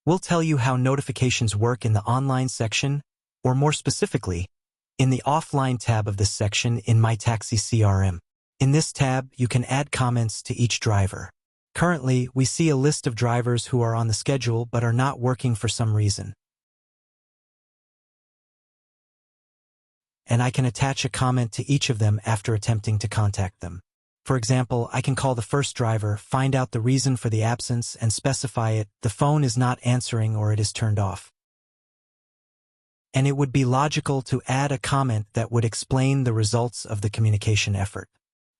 We'll tell you how notifications work in the online section, or more specifically, in the offline tab of this section in MyTaxiCRM. In this tab, you can add comments to each driver. Currently, we see a list of drivers who are on the schedule but are not working for some reason. And I can attach a comment to each of them after attempting to contact them. For example, I can call the first driver, find out the reason for the absence, and specify it, the phone is not answering or it is turned off. And it would be logical to add a comment that would explain the results of the communication effort.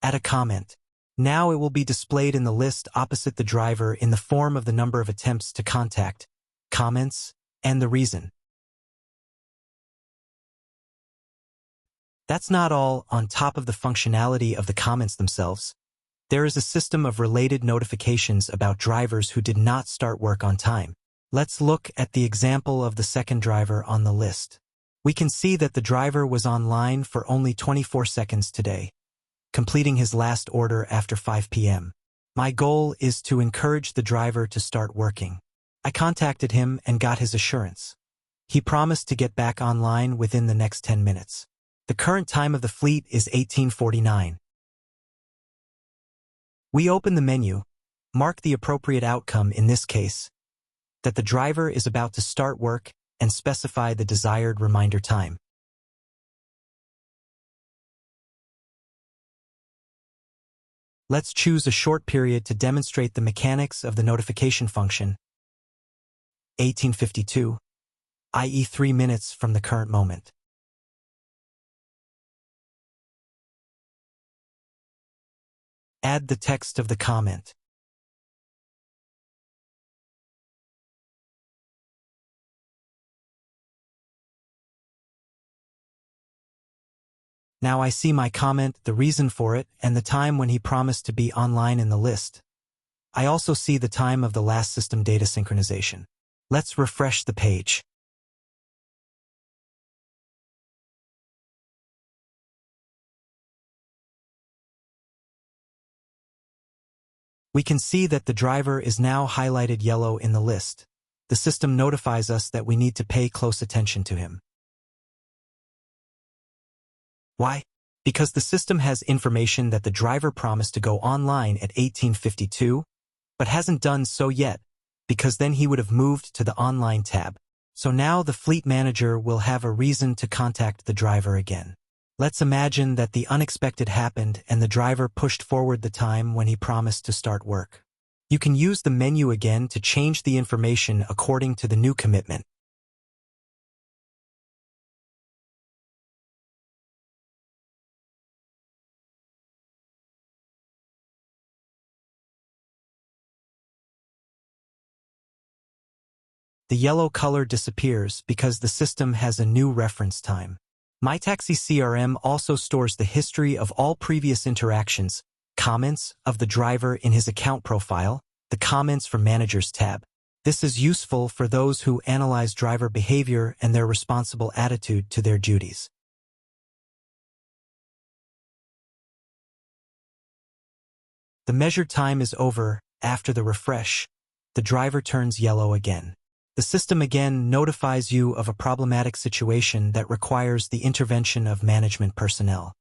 Add a comment. Now it will be displayed in the list opposite the driver in the form of the number of attempts to contact, comments, and the reason. That's not all. On top of the functionality of the comments themselves, there is a system of related notifications about drivers who did not start work on time. Let's look at the example of the second driver on the list. We can see that the driver was online for only 24 seconds today, completing his last order after 5 p.m. My goal is to encourage the driver to start working. I contacted him and got his assurance. He promised to get back online within the next 10 minutes. The current time of the fleet is 18:49. We open the menu, mark the appropriate outcome in this case, that the driver is about to start work, and specify the desired reminder time. Let's choose a short period to demonstrate the mechanics of the notification function, 18:52, i.e. 3 minutes from the current moment. Add the text of the comment. Now I see my comment, the reason for it, and the time when he promised to be online in the list. I also see the time of the last system data synchronization. Let's refresh the page. We can see that the driver is now highlighted yellow in the list. The system notifies us that we need to pay close attention to him. Why? Because the system has information that the driver promised to go online at 18:52, but hasn't done so yet, because then he would have moved to the online tab. So now the fleet manager will have a reason to contact the driver again. Let's imagine that the unexpected happened and the driver pushed forward the time when he promised to start work. You can use the menu again to change the information according to the new commitment. The yellow color disappears because the system has a new reference time. MyTaxiCRM also stores the history of all previous interactions, comments of the driver in his account profile, the comments from Managers tab. This is useful for those who analyze driver behavior and their responsible attitude to their duties. The measured time is over. After the refresh, the driver turns yellow again. The system again notifies you of a problematic situation that requires the intervention of management personnel.